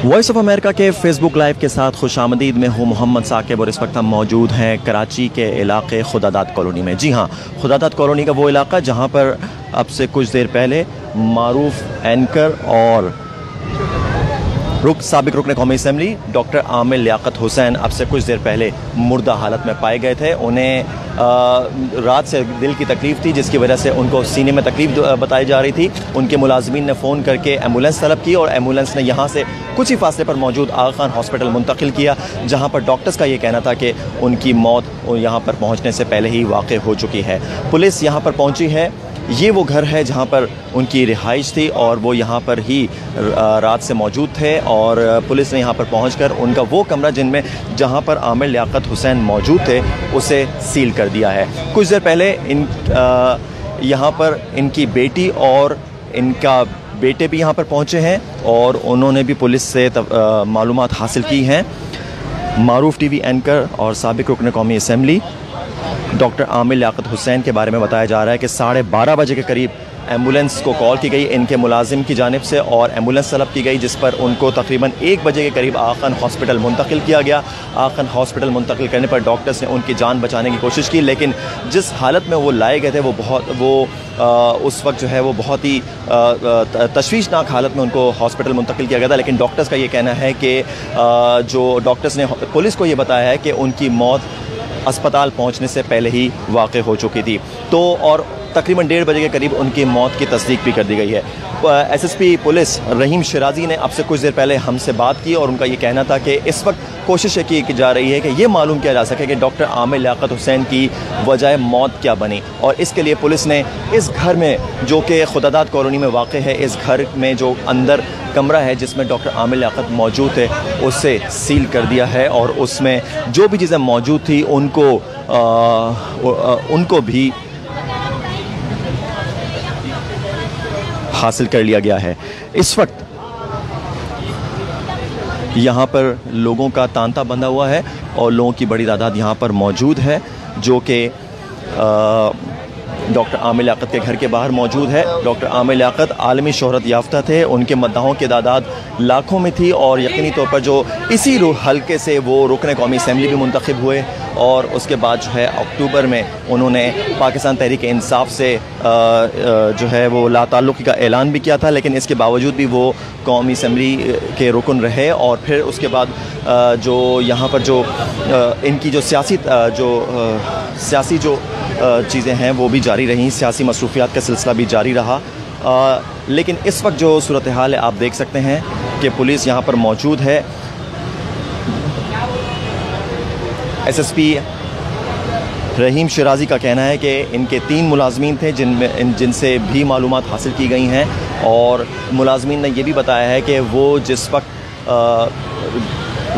Voice of America के Facebook live के साथ खुशामदीद में हूँ मोहम्मद साकिब और इस वक्त हम मौजूद हैं कराची के इलाके खुदादाद कॉलोनी में। जी हाँ, खुदादाद कॉलोनी का वो इलाका जहाँ पर अब से कुछ देर पहले मारूफ एंकर और साबिक रुकन कौमी असम्बली डॉक्टर आमिर लियाकत हुसैन अब से कुछ देर पहले मुर्दा हालत में पाए गए थे। उन्हें रात से दिल की तकलीफ़ थी जिसकी वजह से उनको सीने में तकलीफ़ बताई जा रही थी। उनके मुलाजमीन ने फ़ोन करके एम्बुलेंस तलब की और एम्बुलेंस ने यहाँ से कुछ ही फासले पर मौजूद आगा खान हॉस्पिटल मुंतकिल किया, जहाँ पर डॉक्टर्स का ये कहना था कि उनकी मौत यहाँ पर पहुँचने से पहले ही वाक़ हो चुकी है। पुलिस यहाँ पर पहुँची है। ये वो घर है जहाँ पर उनकी रिहाइश थी और वो यहाँ पर ही रात से मौजूद थे और पुलिस ने यहाँ पर पहुँचकर उनका वो कमरा जहाँ पर आमिर लियाकत हुसैन मौजूद थे उसे सील कर दिया है। कुछ देर पहले यहाँ पर इनकी बेटी और इनका बेटे भी यहाँ पर पहुँचे हैं और उन्होंने भी पुलिस से मालूमात हासिल की हैं। मारूफ टीवी एंकर और साबिक रुकन कौमी असम्बली डॉक्टर आमिर लियाकत हुसैन के बारे में बताया जा रहा है कि 12:30 बजे के करीब एम्बुलेंस को कॉल की गई इनके मुलाजिम की जानिब से और एम्बुलेंस तलब की गई, जिस पर उनको तकरीबन 1 बजे के करीब आगा खान हॉस्पिटल मुंतकिल किया गया। आगा खान हॉस्पिटल मुंतकिल करने पर डॉक्टर्स ने उनकी जान बचाने की कोशिश की, लेकिन जिस हालत में वो लाए गए थे उस वक्त जो है वो बहुत ही तशवीशनाक हालत में उनको हॉस्पिटल मुंतकिल किया गया था। लेकिन डॉक्टर्स का ये कहना है कि जो डॉक्टर्स ने पुलिस को ये बताया है कि उनकी मौत अस्पताल पहुंचने से पहले ही वाक़ हो चुकी थी। तो और तकरीबन 1:30 बजे के करीब उनकी मौत की तस्दीक भी कर दी गई है। एसएसपी पुलिस रहीम शिराजी ने अब से कुछ देर पहले हमसे बात की और उनका ये कहना था कि इस वक्त कोशिश की जा रही है कि ये मालूम किया जा सके कि डॉक्टर आमिर लियाकत हुसैन की वजह मौत क्या बनी, और इसके लिए पुलिस ने इस घर में जो कि खुदादाद कॉलोनी में वाक़ है, इस घर में जो अंदर कमरा है जिसमें डॉक्टर आमिर लियाकत मौजूद थे उसे सील कर दिया है और उसमें जो भी चीज़ें मौजूद थी उनको भी हासिल कर लिया गया है। इस वक्त यहाँ पर लोगों का तांता बंधा हुआ है और लोगों की बड़ी तादाद यहाँ पर मौजूद है जो कि डॉक्टर आमिर लियाकत के घर के बाहर मौजूद है। डॉक्टर आमिर लियाकत आलमी शोहरत याफ्ता थे, उनके मद्दाहों की तादाद लाखों में थी और यकीनी तौर पर जो इसी हल्के से वो रुकन कौमी असम्बली भी मुंतखब हुए और उसके बाद जो है अक्टूबर में उन्होंने पाकिस्तान तहरीक इंसाफ से जो है वो लाताल्लुक़ी का ऐलान भी किया था, लेकिन इसके बावजूद भी वो कौमी असम्बली के रुकन रहे। और फिर उसके बाद जो यहाँ पर जो इनकी जो सियासी चीज़ें हैं वो भी जारी रहीं, सियासी मसरूफियात का सिलसिला भी जारी रहा। लेकिन इस वक्त जो सूरत हाल है आप देख सकते हैं कि पुलिस यहाँ पर मौजूद है। एसएसपी रहीम शिराजी का कहना है कि इनके 3 मुलाजमीन थे जिनसे भी मालूमात हासिल की गई हैं और मुलाजमीन ने यह भी बताया है कि वो जिस वक्त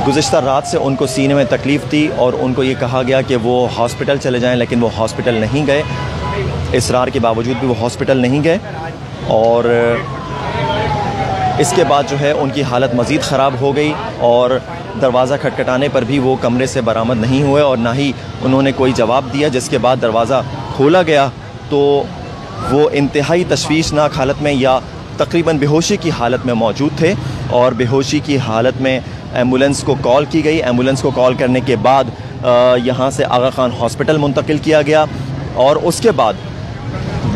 गुज़िश्ता रात से उनको सीने में तकलीफ़ थी और उनको ये कहा गया कि वो हॉस्पिटल चले जाएं, लेकिन वो हॉस्पिटल नहीं गए। इसरार के बावजूद भी वो हॉस्पिटल नहीं गए और इसके बाद जो है उनकी हालत मज़ीद ख़राब हो गई और दरवाज़ा खटखटाने पर भी वो कमरे से बरामद नहीं हुए और ना ही उन्होंने कोई जवाब दिया। जिसके बाद दरवाज़ा खोला गया तो वो इंतहाई तशवीशनाक हालत में या तकरीबन बेहोशी की हालत में मौजूद थे और बेहोशी की हालत में एम्बुलेंस को कॉल की गई। एम्बुलेंस को कॉल करने के बाद यहाँ से आगा खान हॉस्पिटल मुंतकिल किया गया और उसके बाद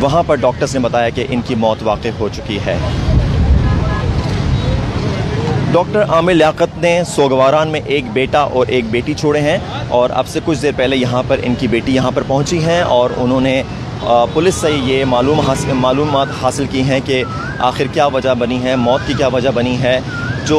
वहाँ पर डॉक्टर्स ने बताया कि इनकी मौत वाक़ हो चुकी है। डॉक्टर आमिर लियाकत ने सोगवारान में एक बेटा और एक बेटी छोड़े हैं और अब से कुछ देर पहले यहाँ पर इनकी बेटी यहाँ पर पहुँची हैं और उन्होंने पुलिस से ये मालूमात हासिल की हैं कि आखिर क्या वजह बनी है, मौत की क्या वजह बनी है। जो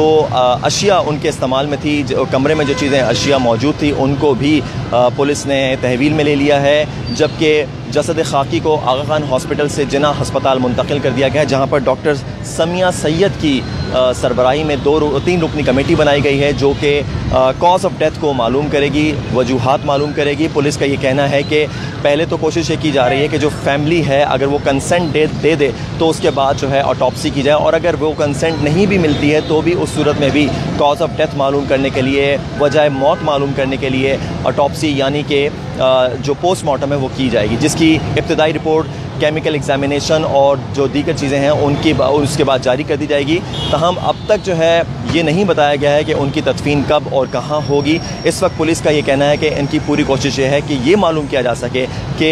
अशिया उनके इस्तेमाल में थी, जो कमरे में जो चीज़ें अशिया मौजूद थी उनको भी पुलिस ने तहवील में ले लिया है, जबकि जसद खाकी को आगा खान हॉस्पिटल से जिना हस्पताल मुंतकिल कर दिया गया है, जहाँ पर डॉक्टर समिया सैयद की सरबराही में 3 रुकनी कमेटी बनाई गई है जो कि कॉज ऑफ डेथ को मालूम करेगी, वजूहात मालूम करेगी। पुलिस का ये कहना है कि पहले तो कोशिश ये की जा रही है कि जो फैमिली है अगर वो कंसेंट दे दे तो उसके बाद जो है ऑटोप्सी की जाए और अगर वो कंसेंट नहीं भी मिलती है तो भी उस सूरत में भी कॉज ऑफ डेथ मालूम करने के लिए, वजह मौत मालूम करने के लिए ऑटोप्सी यानी कि जो पोस्टमार्टम है वो की जाएगी, जिसकी इब्तदाई रिपोर्ट केमिकल एग्जामिनेशन और जो दीगर चीज़ें हैं उसके बाद जारी कर दी जाएगी। तहम अब तक जो है ये नहीं बताया गया है कि उनकी तदफीन कब और कहाँ होगी। इस वक्त पुलिस का ये कहना है कि इनकी पूरी कोशिश ये है कि ये मालूम किया जा सके कि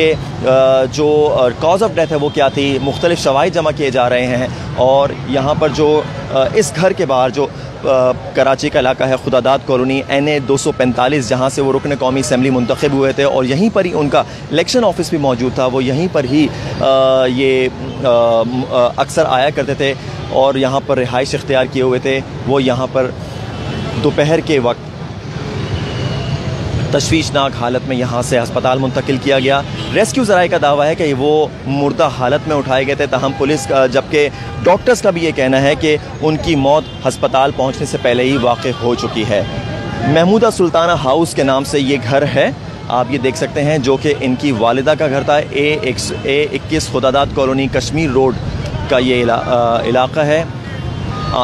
जो कॉज ऑफ डेथ है वो क्या थी। मुख्तलिफ शवाहिद जमा किए जा रहे हैं और यहाँ पर जो इस घर के बाहर जो कराची का इलाका है खुदादाद कॉलोनी NA 245 जहाँ से वो रुकन कौमी असम्बली मुंतखब हुए थे और यहीं पर ही उनका इलेक्शन ऑफिस भी मौजूद था। वो यहीं पर ही ये अक्सर आया करते थे और यहाँ पर रिहाइश इख्तियार किए हुए थे। वो यहाँ पर दोपहर के वक्त तशवीशनाक हालत में यहाँ से अस्पताल मुंतकिल किया गया। रेस्क्यू ज़राए का दावा है कि वो मुर्दा हालत में उठाए गए थे। तहम पुलिस का जबकि डॉक्टर्स का भी ये कहना है कि उनकी मौत अस्पताल पहुँचने से पहले ही वाक़ हो चुकी है। महमूदा सुल्ताना हाउस के नाम से ये घर है, आप ये देख सकते हैं, जो कि इनकी वालिदा का घर था। A21 खुदादाद कॉलोनी कश्मीर रोड का ये इलाका है।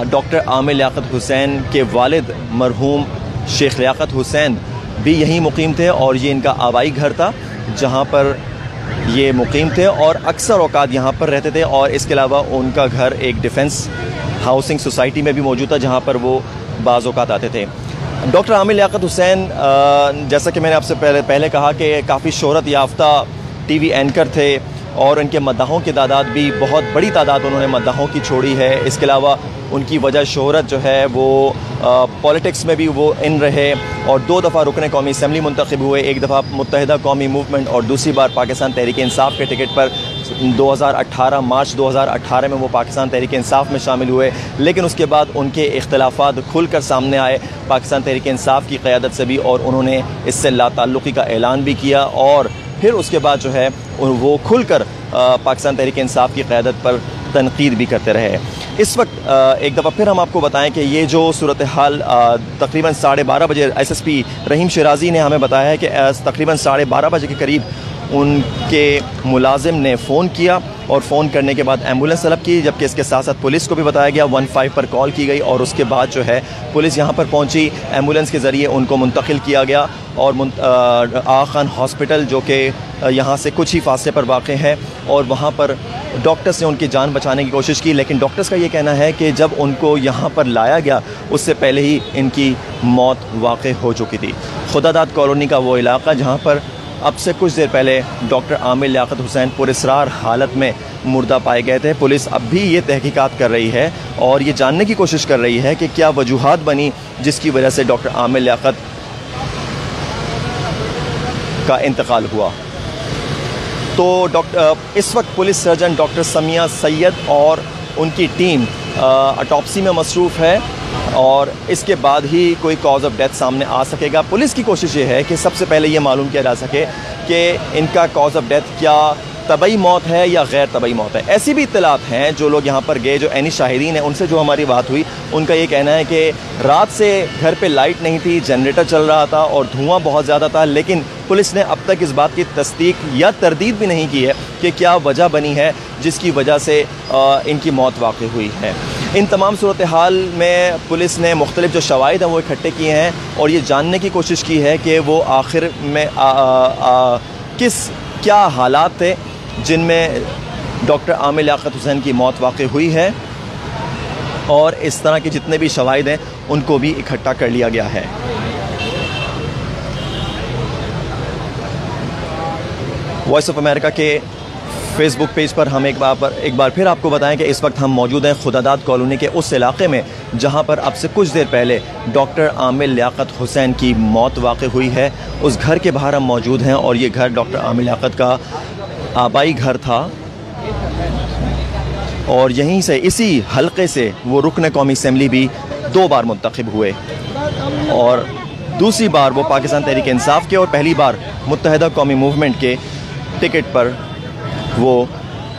डॉक्टर आमिर लियाकत हुसैन के वालिद मरहूम शेख लियाकत हुसैन भी यहीं मुकीम थे और ये इनका आबाई घर था जहाँ पर ये मुकीम थे और अक्सर औकात यहाँ पर रहते थे। और इसके अलावा उनका घर एक डिफेंस हाउसिंग सोसाइटी में भी मौजूद था जहाँ पर वो बाज़ औकात आते थे। डॉक्टर आमिर लियाकत हुसैन जैसा कि मैंने आपसे पहले कहा कि काफ़ी शोहरत याफ्ता TV एंकर थे और उनके मद्दाहों की तादाद भी बहुत बड़ी तादाद उन्होंने मद्दाहों की छोड़ी है। इसके अलावा उनकी वजह शोहरत जो है वो पॉलिटिक्स में भी वो इन रहे और 2 दफ़ा रुकन कौमी असम्बली मुंतखब हुए, एक दफ़ा मुत्तहिदा कौमी मूवमेंट और दूसरी बार पाकिस्तान तहरीक इंसाफ के टिकट पर 2018 मार्च 2018 में वो पाकिस्तान तहरीक इंसाफ में शामिल हुए। लेकिन उसके बाद उनके इख्तलाफात खुलकर सामने आए पाकिस्तान तहरीक इंसाफ की क़यादत से भी और उन्होंने इससे लाताल्लुक़ी का ऐलान भी किया और फिर उसके बाद जो है वो खुलकर पाकिस्तान तहरीक इंसाफ की क़यादत पर तनकीद भी करते रहे। इस वक्त एक दफ़ा फिर हम आपको बताएं कि ये जो सूरत हाल तकरीबन 12:30 बजे SSP रहीम शिराजी ने हमें बताया है कि तकरीबन 12:30 बजे के करीब उनके मुलाजिम ने फ़ोन किया और फ़ोन करने के बाद एम्बुलेंस तलब की, जबकि इसके साथ साथ पुलिस को भी बताया गया। 15 पर कॉल की गई और उसके बाद जो है पुलिस यहाँ पर पहुँची, एम्बुलेंस के ज़रिए उनको मुंतकिल किया गया और आगा खान हॉस्पिटल जो कि यहाँ से कुछ ही फासले पर वाक़ है और वहाँ पर डॉक्टर्स ने उनकी जान बचाने की कोशिश की। लेकिन डॉक्टर्स का ये कहना है कि जब उनको यहाँ पर लाया गया उससे पहले ही इनकी मौत वाक़ हो चुकी थी। खुदादाद कॉलोनी का वो इलाका जहाँ पर अब से कुछ देर पहले डॉक्टर आमिर लियाकत हुसैन पुरस्रार हालत में मुर्दा पाए गए थे। पुलिस अब भी ये तहकीकात कर रही है और ये जानने की कोशिश कर रही है कि क्या वजूहात बनी जिसकी वजह से डॉक्टर आमिर लियाकत का इंतकाल हुआ। तो इस वक्त police surgeon doctor Samiya Syed और उनकी टीम ऑटोप्सी में मसरूफ़ है और इसके बाद ही कोई कॉज ऑफ डेथ सामने आ सकेगा। पुलिस की कोशिश ये है कि सबसे पहले ये मालूम किया जा सके कि इनका कॉज ऑफ डेथ क्या तबई मौत है या गैर तबई मौत है। ऐसी भी इत्तलात हैं, जो लोग यहाँ पर गए, जो ऐनी शाहिदीन हैं, उनसे जो हमारी बात हुई, उनका ये कहना है कि रात से घर पे लाइट नहीं थी, जनरेटर चल रहा था और धुआं बहुत ज़्यादा था। लेकिन पुलिस ने अब तक इस बात की तस्दीक या तरदीद भी नहीं की है कि क्या वजह बनी है जिसकी वजह से इनकी मौत वाक़ हुई है। इन तमाम सूरत हाल में पुलिस ने मुख्तलिफ जो शवाहिद हैं वो इकट्ठे किए हैं और ये जानने की कोशिश की है कि वो आखिर में क्या हालात थे जिनमें डॉक्टर आमिर लियाकत हुसैन की मौत वाक़ हुई है और इस तरह के जितने भी शवाहिद हैं उनको भी इकट्ठा कर लिया गया है। वॉइस ऑफ अमेरिका के फेसबुक पेज पर हम एक बार फिर आपको बताएं कि इस वक्त हम मौजूद हैं खुदादाद कॉलोनी के उस इलाके में जहां पर अब से कुछ देर पहले डॉक्टर आमिर लियाकत हुसैन की मौत वाक़ हुई है। उस घर के बाहर हम मौजूद हैं और ये घर डॉक्टर आमिर लियाकत का आबाई घर था और यहीं से इसी हलके से वो रुकन कौमी असम्बली भी 2 बार मुंतखब हुए और दूसरी बार वो पाकिस्तान तहरीक इंसाफ के और पहली बार मुत्तहिदा कौमी मूवमेंट के टिकट पर वो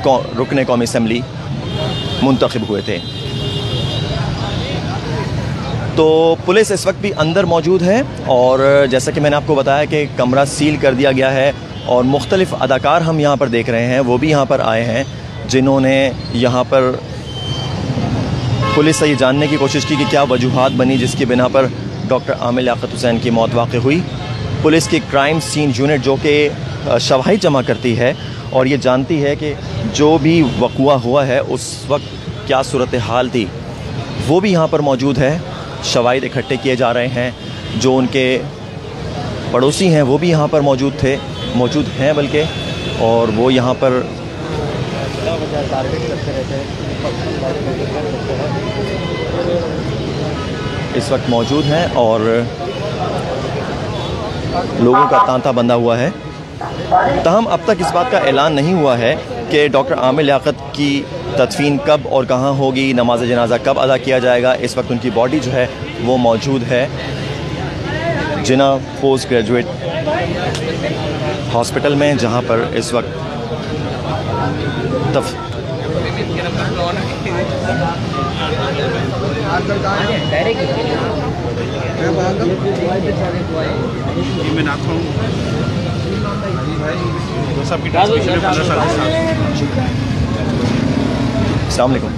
रुकन कौमी असम्बली मुंतखब हुए थे। तो पुलिस इस वक्त भी अंदर मौजूद है और जैसा कि मैंने आपको बताया कि कमरा सील कर दिया गया है और मुख्तलिफ अदाकार हम यहाँ पर देख रहे हैं, वो भी यहाँ पर आए हैं जिन्होंने यहाँ पर पुलिस से ये जानने की कोशिश की कि क्या वजूहात बनी जिसकी बिना पर डॉक्टर आमिर लियाकत हुसैन की मौत वाक़ हुई। पुलिस की क्राइम सीन यूनिट जो कि शवाहिद जमा करती है और ये जानती है कि जो भी वक़्वा हुआ है उस वक्त क्या सूरत हाल थी। वो भी यहाँ पर मौजूद है, शवाहिद इकट्ठे किए जा रहे हैं। जो उनके पड़ोसी हैं वो भी यहाँ पर मौजूद हैं बल्कि, और वो यहाँ पर इस वक्त मौजूद हैं और लोगों का तांता बंधा हुआ है। ताहम अब तक इस बात का ऐलान नहीं हुआ है कि डॉक्टर आमिर लियाकत की तदफीन कब और कहाँ होगी, नमाज जनाजा कब अदा किया जाएगा। इस वक्त उनकी बॉडी जो है वो मौजूद है जिना पोस्ट ग्रेजुएट हॉस्पिटल में, जहाँ पर इस वक्त अस्सलाम वालेकुम।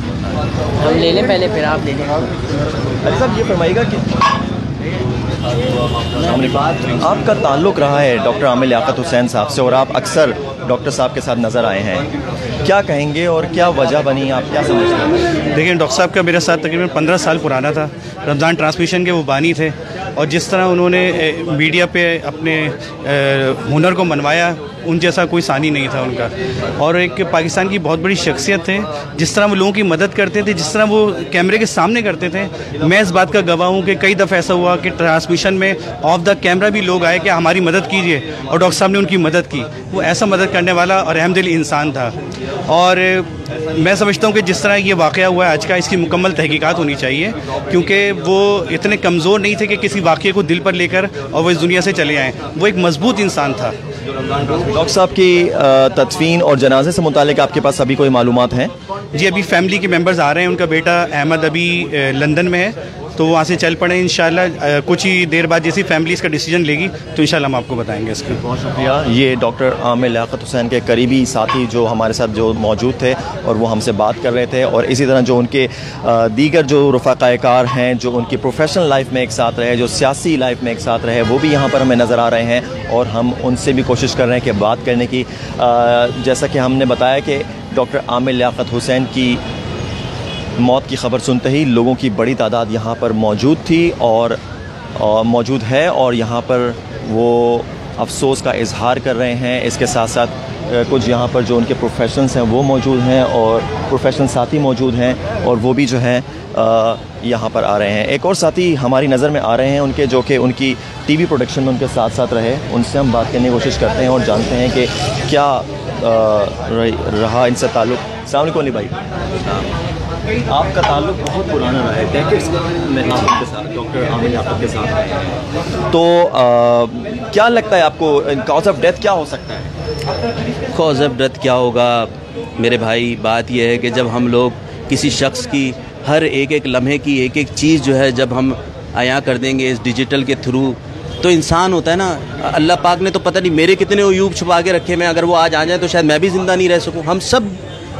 हम ले लें पहले फिर आप ले लें। अली साहब ये फरमाइएगा कि आपका ताल्लुक़ रहा है डॉक्टर आमिर लियाकत हुसैन साहब से और आप अक्सर डॉक्टर साहब के साथ नज़र आए हैं, क्या कहेंगे और क्या वजह बनी, आप क्या समझते हैं? देखिए, डॉक्टर साहब का मेरे साथ तकरीबन 15 साल पुराना था। रमज़ान ट्रांसमिशन के वो बानी थे और जिस तरह उन्होंने मीडिया पे अपने हुनर को मनवाया, उन जैसा कोई सानी नहीं था उनका। और एक पाकिस्तान की बहुत बड़ी शख्सियत थे, जिस तरह वो लोगों की मदद करते थे, जिस तरह वो कैमरे के सामने करते थे। मैं इस बात का गवाह हूँ कि कई दफ़ा ऐसा हुआ कि ट्रांसमिशन में ऑफ द कैमरा भी लोग आए कि हमारी मदद कीजिए, और डॉक्टर साहब ने उनकी मदद की। वो ऐसा मदद करने वाला और अहमदिल इंसान था। और मैं समझता हूँ कि जिस तरह ये वाक़या हुआ है आज का, इसकी मुकम्मल तहकीकात होनी चाहिए, क्योंकि वो इतने कमज़ोर नहीं थे कि किसी वाक़े को दिल पर लेकर और वो इस दुनिया से चले आएँ। वो एक मजबूत इंसान था। डॉक्टर साहब की तदफीन और जनाजे से मुतालिक आपके पास अभी कोई मालूमात हैं? जी, अभी फैमिली के मेंबर्स आ रहे हैं। उनका बेटा अहमद अभी लंदन में है, तो वहाँ से चल पड़े इंशाल्लाह। कुछ ही देर बाद जैसी फैमिली इसका डिसीजन लेगी तो इंशाल्लाह हम आपको बताएंगे इसका। बहुत शुक्रिया। ये डॉक्टर आमिर लियाकत हुसैन के करीबी साथी जो हमारे साथ जो मौजूद थे और वो हमसे बात कर रहे थे, और इसी तरह जो उनके दीगर जो रफ़ाक़ाए-कार हैं, जो उनकी प्रोफेशनल लाइफ में एक साथ रहे, जो सियासी लाइफ में एक साथ रहे, वो भी यहाँ पर हमें नज़र आ रहे हैं और हम उनसे भी कोशिश कर रहे हैं कि बात करने की। जैसा कि हमने बताया कि डॉक्टर आमिर लियाकत हुसैन की मौत की ख़बर सुनते ही लोगों की बड़ी तादाद यहाँ पर मौजूद थी और मौजूद है, और यहाँ पर वो अफसोस का इजहार कर रहे हैं। इसके साथ साथ कुछ यहाँ पर जो उनके प्रोफेशनल्स हैं वो मौजूद हैं और प्रोफेशनल साथी मौजूद हैं, और वो भी जो हैं यहाँ पर आ रहे हैं। एक और साथी हमारी नज़र में आ रहे हैं उनके, जो कि उनकी टीवी प्रोडक्शन में उनके साथ साथ रहे। उनसे हम बात करने की कोशिश करते हैं और जानते हैं कि क्या रहा इनसे ताल्लुक़। अस्सलाम वालेकुम अली भाई, आपका ताल्लुक़ बहुत पुराना रहा है डेकेड्स में आपके साथ, डॉक्टर आमिर लियाकत के साथ। तो क्या लगता है आपको कॉज ऑफ डेथ क्या हो सकता है? कॉज ऑफ डेथ क्या होगा मेरे भाई, बात यह है कि जब हम लोग किसी शख्स की हर एक एक लम्हे की एक एक चीज़ जो है जब हम आया कर देंगे इस डिजिटल के थ्रू, तो इंसान होता है ना, अल्लाह पाक ने तो पता नहीं मेरे कितने उयूब छुपा के रखे। मैं अगर वो आज आ जाए तो शायद मैं भी ज़िंदा नहीं रह सकूँ। हम सब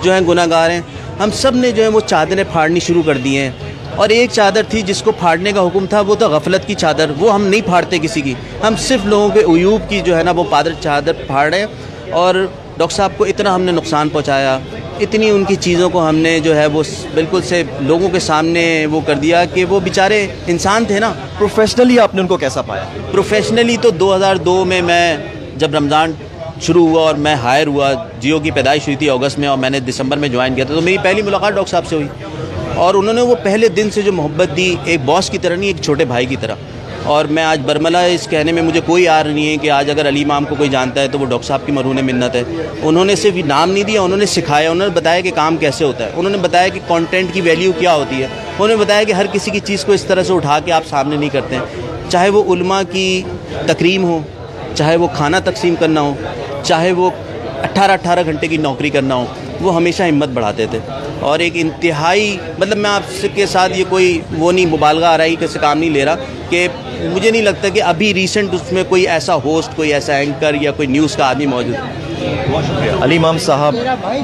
जो हैं गुनाहगार हैं, हम सब ने जो है वो चादरें फाड़नी शुरू कर दी हैं। और एक चादर थी जिसको फाड़ने का हुक्म था, वो तो गफलत की चादर, वो हम नहीं फाड़ते किसी की। हम सिर्फ लोगों के उयूब की जो है ना वो चादर फाड़ रहे हैं। और डॉक्टर साहब को इतना हमने नुकसान पहुंचाया, इतनी उनकी चीज़ों को हमने जो है वो बिल्कुल से लोगों के सामने वो कर दिया कि वो बेचारे इंसान थे ना। प्रोफेशनली आपने उनको कैसा पाया? प्रोफेशनली तो 2002 में मैं जब रमज़ान शुरू हुआ और मैं हायर हुआ, जियो की पैदाइश हुई थी अगस्त में और मैंने दिसंबर में ज्वाइन किया था, तो मेरी पहली मुलाकात डॉक्टर साहब से हुई। और उन्होंने वो पहले दिन से जो मोहब्बत दी, एक बॉस की तरह नहीं, एक छोटे भाई की तरह। और मैं आज बरमला इस कहने में मुझे कोई आर नहीं है कि आज अगर अली इमाम को कोई जानता है तो वो डॉक्टर साहब की मरहून मिन्नत है। उन्होंने सिर्फ नाम नहीं दिया, उन्होंने सिखाया, उन्होंने बताया कि काम कैसे होता है, उन्होंने बताया कि कंटेंट की वैल्यू क्या होती है, उन्होंने बताया कि हर किसी की चीज़ को इस तरह से उठा के आप सामने नहीं करते हैं। चाहे वो उलमा की तकरीम हो, चाहे वो खाना तकसीम करना हो, चाहे वो 18-18 घंटे की नौकरी करना हो, वो हमेशा हिम्मत बढ़ाते थे। और एक इंतहाई मतलब मैं आपके साथ ये कोई वो नहीं मुबालगा आ रहा है, कैसे काम नहीं ले रहा कि मुझे नहीं लगता कि अभी रिसेंट उसमें कोई ऐसा होस्ट, कोई ऐसा एंकर या कोई न्यूज़ का आदमी मौजूद है। अली इमाम साहब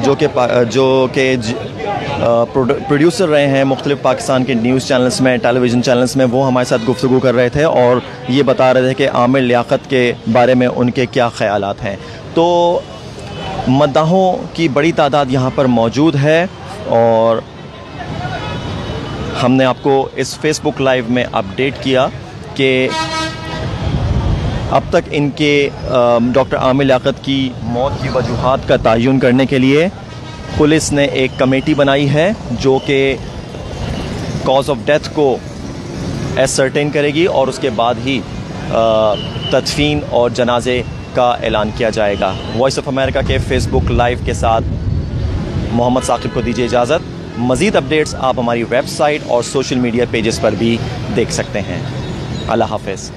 जो कि प्रोड्यूसर रहे हैं मुख्तलिफ पाकिस्तान के न्यूज़ चैनल्स में, टेलीविज़न चैनल्स में, वो हमारे साथ गुफ्तगू कर रहे थे और ये बता रहे थे कि आमिर लियाकत के बारे में उनके क्या ख़यालात हैं। तो मद्दाहों की बड़ी तादाद यहाँ पर मौजूद है और हमने आपको इस फेसबुक लाइव में अपडेट किया कि अब तक इनके डॉक्टर आमिर लियाकत की मौत की वजूहात का तयन करने के लिए पुलिस ने एक कमेटी बनाई है जो कि कॉज ऑफ डेथ को एसर्टेन करेगी और उसके बाद ही तदफीन और जनाजे का ऐलान किया जाएगा। वॉइस ऑफ अमेरिका के फेसबुक लाइव के साथ मोहम्मद साकिब को दीजिए इजाज़त। मज़ीद अपडेट्स आप हमारी वेबसाइट और सोशल मीडिया पेजेस पर भी देख सकते हैं। अल्लाह हाफ़िज़।